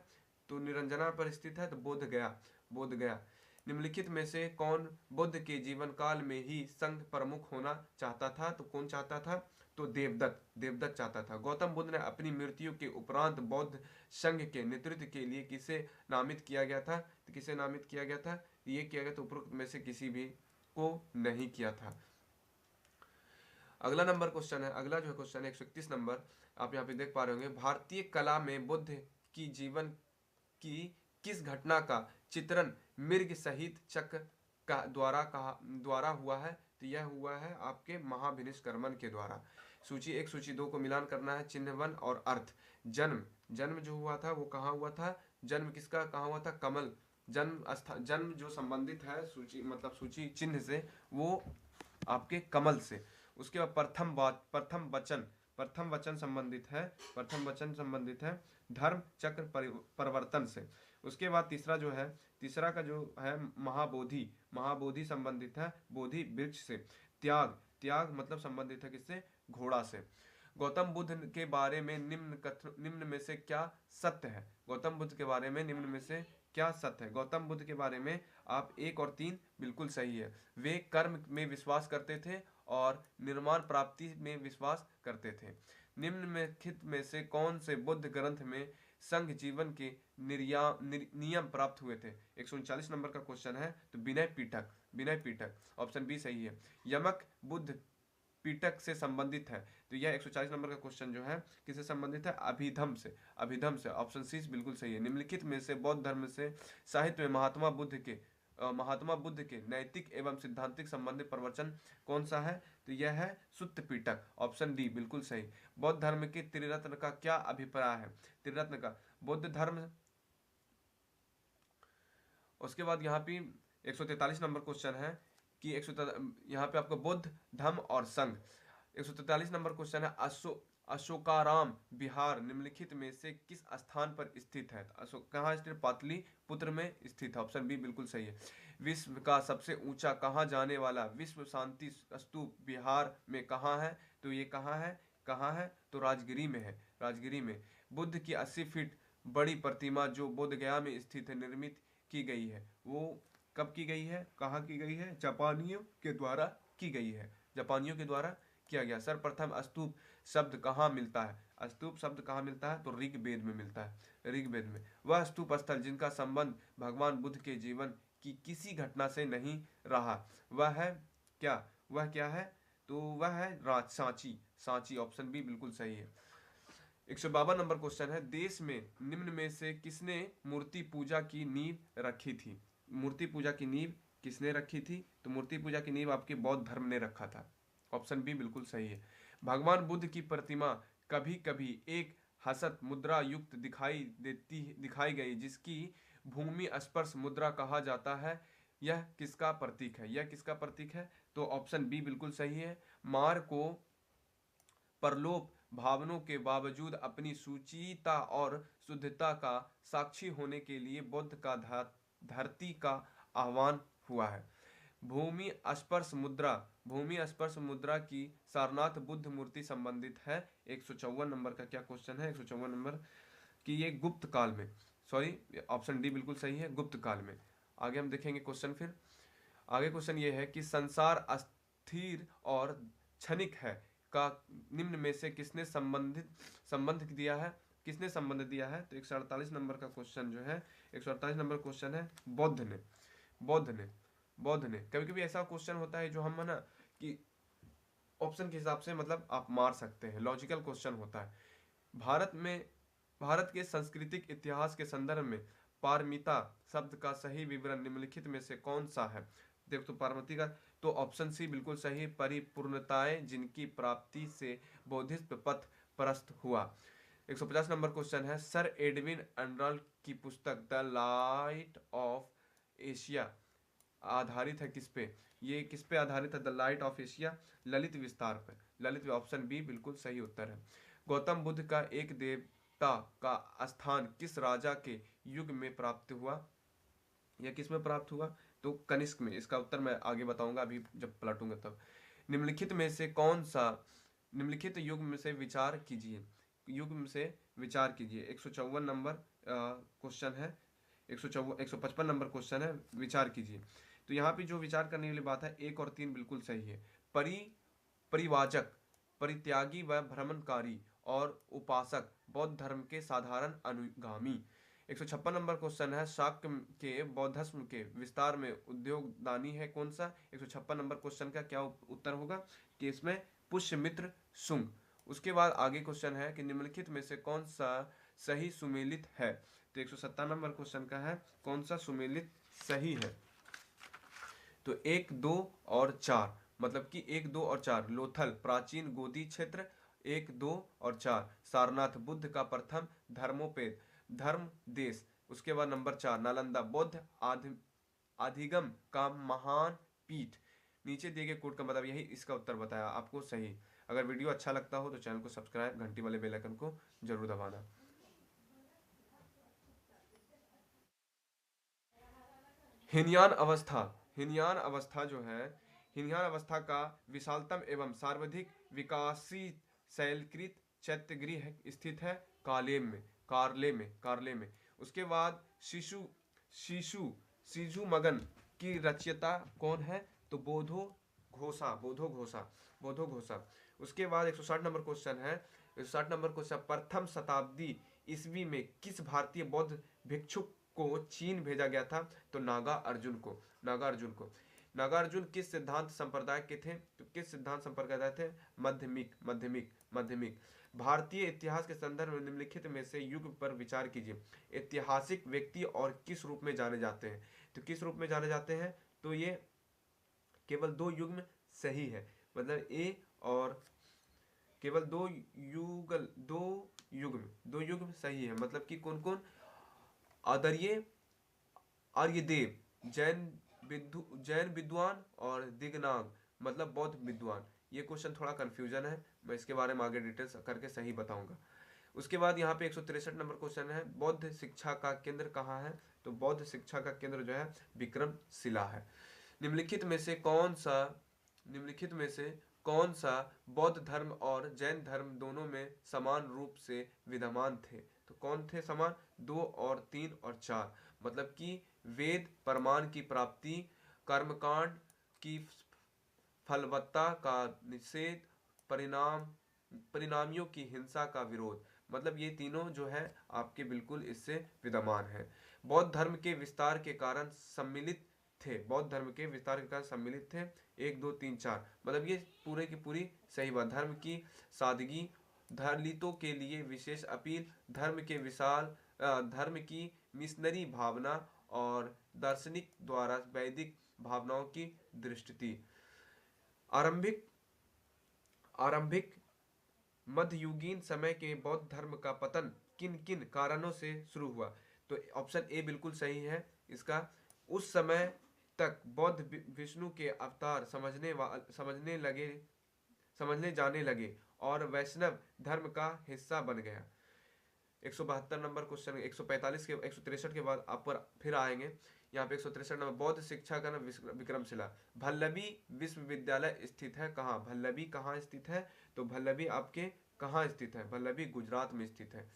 तो निरंजना पर स्थित है, तो बोध गया, बोध गया। निम्नलिखित में से कौन बुद्ध के जीवन काल में ही संघ प्रमुख होना चाहता था? तो कौन चाहता था? तो देवदत्त, देवदत्त चाहता था। गौतम बुद्ध ने अपनी मृत्यु के उपरांत बौद्ध संघ के नेतृत्व के लिए किसे नामित किया गया था? तो किसे नामित किया गया था? ये किया गया तो उपरोक्त में से किसी भी को नहीं किया था। अगला नंबर क्वेश्चन है, अगला जो क्वेश्चन है 131 नंबर, आप यहाँ पे देख पा रहे होंगे। भारतीय कला में बुद्ध की जीवन की किस घटना का चित्रण मृग सहित चक्र का द्वारा हुआ है? तो यह हुआ है आपके महाभिनिष्क्रमण के द्वारा। सूची 1 सूची 2 को मिलान करना है। चिन्ह 1 और अर्थ। जन्म, जन्म जो हुआ था वो कहाँ हुआ था? जन्म किसका कहाँ हुआ था? कमल। जन्म जो संबंधित है सूची मतलब सूची चिन्ह से, वो आपके कमल से। उसके बाद प्रथम वचन संबंधित है, प्रथम वचन संबंधित है धर्म चक्र परिवर्तन से। उसके बाद तीसरा जो है, तीसरा का जो है महाबोधि, महाबोधि संबंधित है बोधि वृक्ष से। त्याग, त्याग मतलब संबंधित है किससे? घोड़ा से। गौतम बुद्ध के बारे में निम्न में से क्या सत्य है? गौतम बुद्ध के बारे में निम्न में से क्या सत्य है? गौतम बुद्ध के बारे में आप 1 और 3 बिल्कुल सही है। वे कर्म में विश्वास करते थे और निर्माण प्राप्ति में विश्वास करते थे। निम्नलिखित में से कौन से बुद्ध ग्रंथ में संघ जीवन के नियम प्राप्त हुए थे? 139 नंबर का क्वेश्चन है। तो विनय पिटक, विनय पिटक, ऑप्शन बी सही है। यमक बुद्ध पिटक से संबंधित है, तो यह 140 नंबर का क्वेश्चन जो है किससे संबंधित है? अभिधम से, अभिधम से, ऑप्शन सी बिल्कुल सही है। निम्नलिखित में से बौद्ध धर्म से साहित्य में महात्मा बुद्ध के नैतिक एवं सिद्धांतिक संबंधित प्रवचन कौन सा है? तो यह है सुत्त पिटक, ऑप्शन डी बिल्कुल सही। बौद्ध धर्म के त्रिरत्न का क्या अभिप्राय है? त्रिरत्न का बौद्ध धर्म। उसके बाद यहाँ पे 143 नंबर क्वेश्चन है कि यहाँ पे आपको बुद्ध धम्म और संघ। 143 नंबर क्वेश्चन है अशोकाराम विहार निम्नलिखित में से किस स्थान पर स्थित है? अशोक कहाँ स्थित? पाटलिपुत्र में स्थित है, ऑप्शन बी बिल्कुल सही है। विश्व का सबसे ऊंचा कहाँ जाने वाला विश्व शांति स्तूप बिहार में कहाँ है? तो ये कहाँ है? कहाँ है? तो राजगिरी में है, राजगिरी में। बुद्ध की 80 फीट बड़ी प्रतिमा जो बोध गया में स्थित है निर्मित की गई है, वो कब की गई है? कहाँ की गई है? जापानियों के द्वारा की गई है, जापानियों के द्वारा किया गया। सर्वप्रथम स्तूप शब्द कहाँ मिलता है? स्तूप शब्द कहाँ मिलता है? तो ऋग्वेद में मिलता है, ऋग्वेद में। वह स्तूप स्थल जिनका संबंध भगवान बुद्ध के जीवन की किसी घटना से नहीं रहा, वह है क्या? वह क्या है? तो वह है सांची, सांची, ऑप्शन बी बिल्कुल सही है। 152 नंबर क्वेश्चन है। देश में निम्न में से किसने मूर्ति पूजा की नींव रखी थी? मूर्ति पूजा की नींव किसने रखी थी? तो मूर्ति पूजा की नींव आपके बौद्ध धर्म ने रखा था, ऑप्शन बी बिल्कुल सही है। भगवान बुद्ध की प्रतिमा कभी कभी एक हसत मुद्रा युक्त दिखाई गई जिसकी भूमि स्पर्श मुद्रा कहा जाता है, यह किसका प्रतीक है? यह किसका प्रतीक है? तो ऑप्शन बी बिल्कुल सही है। मार को परलोक भावनों के बावजूद अपनी सुचिता और शुद्धता का साक्षी होने के लिए बुद्ध का धरती का आह्वान हुआ है। भूमि स्पर्श मुद्रा, भूमि स्पर्श मुद्रा की सारनाथ बुद्ध मूर्ति संबंधित है। 154 नंबर का क्या क्वेश्चन है? 154 नंबर कि ये गुप्त काल में, सॉरी ऑप्शन डी बिल्कुल सही है, गुप्त काल में। आगे हम देखेंगे क्वेश्चन। फिर आगे क्वेश्चन ये है कि संसार अस्थिर और क्षणिक है का निम्न में से किसने संबंध दिया है? किसने संबंध दिया है? तो 148 नंबर का क्वेश्चन जो है, 148 नंबर क्वेश्चन है बौद्ध ने, बौद्ध ने, बौद्ध ने। कभी कभी ऐसा क्वेश्चन होता है जो हम है ना कि ऑप्शन के हिसाब से मतलब आप मार सकते हैं, लॉजिकल क्वेश्चन होता है। भारत के सांस्कृतिक इतिहास के संदर्भ में पारमिता शब्द का सही विवरण निम्नलिखित में से कौन सा है? देखो तो पारमिता का, तो ऑप्शन सी बिल्कुल सही, परिपूर्णताएं जिनकी प्राप्ति से बौद्धिस्ट पथ प्रस्त हुआ। 150 नंबर क्वेश्चन है। सर एडविन अर्नल्ड की पुस्तक द लाइट ऑफ एशिया आधारित है किस पे? ये किस पे आधारित है? The light of Asia Lalit विस्तार पर, ललित, ऑप्शन बी बिल्कुल सही उत्तर है। गौतम बुद्ध का एक देवता का स्थान किस राजा के युग में प्राप्त हुआ? यह किस में प्राप्त हुआ? तो कनिष्क में। इसका उत्तर मैं आगे बताऊंगा, अभी जब पलटूंगा तब। निम्नलिखित में से कौन सा, निम्नलिखित युग में से विचार कीजिए, युग में से विचार कीजिए। 154 नंबर क्वेश्चन है, 155 नंबर क्वेश्चन है, विचार कीजिए। तो यहाँ पे जो विचार करने वाली बात है, 1 और 3 बिल्कुल सही है। परिवाचक, परित्यागी व भ्रमणकारी और उपासक बौद्ध धर्म के साधारण अनुगामी। 156 नंबर क्वेश्चन है, शाक्य के बौद्धस्म के विस्तार में उद्योगदानी है कौन सा। 156 नंबर क्वेश्चन का क्या उत्तर होगा कि इसमें पुष्यमित्र शुंग। उसके बाद आगे क्वेश्चन है कि निम्नलिखित में से कौन सा सही सुमेलित है। तो 157 नंबर क्वेश्चन का है कौन सा सुमेलित सही है। तो 1, 2 और 4, मतलब कि 1, 2 और 4 लोथल प्राचीन गोदी क्षेत्र, 1, 2 और 4 सारनाथ बुद्ध का प्रथम धर्मोपेद धर्म देश। उसके बाद नंबर 4 नालंदा बौद्ध अधिगम का महान पीठ। नीचे दिए गए कोड का मतलब यही इसका उत्तर बताया आपको सही। अगर वीडियो अच्छा लगता हो तो चैनल को सब्सक्राइब, घंटी वाले बेल आइकन को जरूर दबाना। हीनयान अवस्था, हीनयान अवस्था जो है, हीनयान अवस्था का विशालतम एवं सर्वाधिक विकसित शैलकृत चैत्यगृह स्थित है कारले में। उसके बाद शिशु शिशु शिशु मगन की रचयिता कौन है। तो बोधो घोषा। उसके बाद 160 नंबर क्वेश्चन है, 160 नंबर क्वेश्चन, प्रथम शताब्दी ईस्वी में किस भारतीय बौद्ध भिक्षुक को चीन भेजा गया था। तो नागा अर्जुन किस सिद्धांत संप्रदाय के थे। तो किस सिद्धांत संप्रदाय थे, माध्यमिक। भारतीय इतिहास के संदर्भ में निम्नलिखित में से युग पर विचार कीजिए। ऐतिहासिक व्यक्ति और किस रूप में जाने जाते हैं। तो किस रूप में जाने जाते हैं, तो ये केवल 2 युग्म सही है, मतलब ए और केवल 2 युग्म सही है। मतलब कि कौन कौन, आर्यदेव जैन विद्वान और दिगनाग मतलब बौद्ध विद्वान। ये क्वेश्चन थोड़ा कंफ्यूजन है, मैं इसके बारे में आगे डिटेल्स करके सही बताऊंगा। उसके बाद यहाँ पे 163 नंबर क्वेश्चन है, बौद्ध शिक्षा का केंद्र कहाँ है। तो बौद्ध शिक्षा का केंद्र जो है विक्रमशिला है। निम्नलिखित में से कौन सा बौद्ध धर्म और जैन धर्म दोनों में समान रूप से विद्यमान थे। तो कौन थे समान, 2 और 3 और 4, मतलब कि वेद प्रमाण की प्राप्ति, कर्मकांड की फलवत्ता का निषेध, परिणामियों की हिंसा का विरोध, मतलब ये तीनों जो है आपके बिल्कुल इससे विद्यमान है। बौद्ध धर्म के विस्तार के कारण सम्मिलित थे, 1, 2, 3, 4, मतलब ये पूरे की पूरी सही बात। धर्म की सादगी, दलितों के लिए विशेष अपील, धर्म की मिशनरी भावना और दार्शनिक द्वारा वैदिक भावनाओं की दृष्टि। आरंभिक मध्ययुगीन समय के बौद्ध धर्म का पतन किन किन कारणों से शुरू हुआ। तो ऑप्शन ए बिल्कुल सही है इसका। उस समय तक बौद्ध विष्णु के अवतार समझने जाने लगे और वैष्णव धर्म का हिस्सा बन गया। 172 नंबर क्वेश्चन, 145 के 163 के बाद आप पर फिर आएंगे। यहाँ पे 163 नंबर, बौद्ध शिक्षा का नाम विक्रमशिला। भल्लभी विश्वविद्यालय स्थित है कहाँ। भल्लभी कहाँ स्थित है, तो भल्लभी आपके कहाँ स्थित है, भल्लभी गुजरात में स्थित है।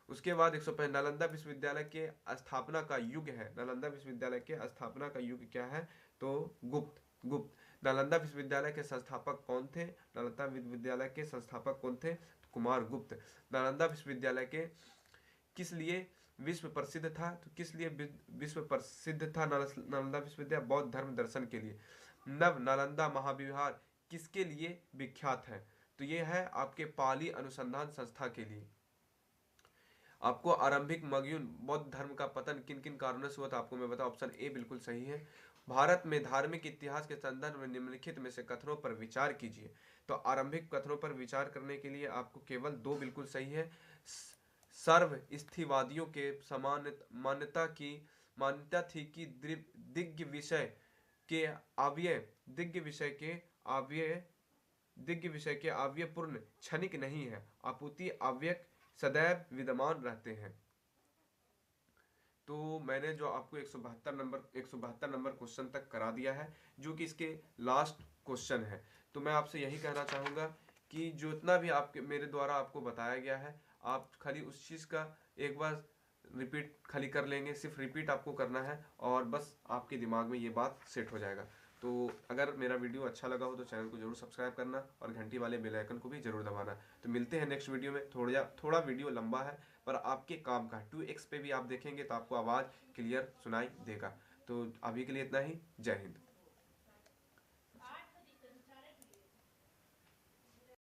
उसके बाद 105 नालंदा विश्वविद्यालय के स्थापना का युग है। नालंदा विश्वविद्यालय के स्थापना का युग क्या है, तो गुप्त। नालंदा विश्वविद्यालय के संस्थापक कौन थे। नालंदा विश्वविद्यालय के संस्थापक कौन थे, कुमार गुप्त। नालंदा विश्वविद्यालय के किस लिए विश्व प्रसिद्ध था। तो किस लिए विश्व प्रसिद्ध था नालंदा विश्वविद्यालय, बौद्ध धर्म दर्शन के लिए। नव नालंदा महाविहार किसके लिए विख्यात है। तो ये है आपके पाली अनुसंधान संस्था के लिए। आपको आरंभिक मगयुन बौद्ध धर्म का पतन किन किन कारणों से हुआ था, आपको मैं बता, ऑप्शन ए बिल्कुल सही है। भारत में धार्मिक इतिहास के संदर्भ में निम्नलिखित में से कथनों पर विचार कीजिए। तो आरंभिक कथनों पर विचार करने के लिए आपको केवल 2 बिल्कुल सही है। सर्व स्थिवादियों के समान मान्यता थी कि दिग्ग विषय के अव्यय पूर्ण क्षणिक नहीं है, अपूर्ति अव्यक सदैव विद्यमान रहते हैं। तो मैंने जो आपको 172 नंबर क्वेश्चन तक करा दिया है, जो कि इसके लास्ट क्वेश्चन है। तो मैं आपसे यही कहना चाहूँगा कि जितना भी आपके मेरे द्वारा आपको बताया गया है, आप खाली उस चीज़ का एक बार रिपीट खाली कर लेंगे, सिर्फ रिपीट आपको करना है और बस आपके दिमाग में ये बात सेट हो जाएगा। तो अगर मेरा वीडियो अच्छा लगा हो तो चैनल को जरूर सब्सक्राइब करना और घंटी वाले बेल आइकन को भी जरूर दबाना। तो मिलते हैं नेक्स्ट वीडियो में। थोड़ा वीडियो लंबा है पर आपके काम का 2x पे भी आप देखेंगे तो आपको आवाज़ क्लियर सुनाई देगा। तो अभी के लिए इतना ही। जय हिंद।